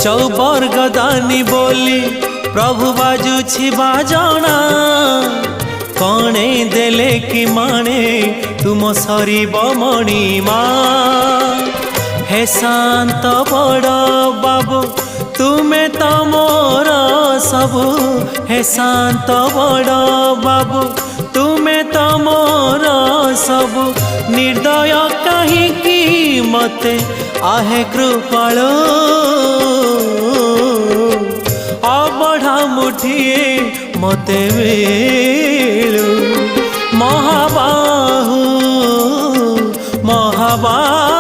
चौबर्ग दानी बोली प्रभु बाजुछि बाजना कणे देले कि माने तुम सरीब मणिमा हे शांत बड़ बाबू तुम्हें तो मोर सबु हे शांत बड़ बाबू तुम्हें तो मोर सबु निर्दय कहीं मते आहे कृपाल अबढ़ा मुठिए मते मिलू महाबाहु महाबाहु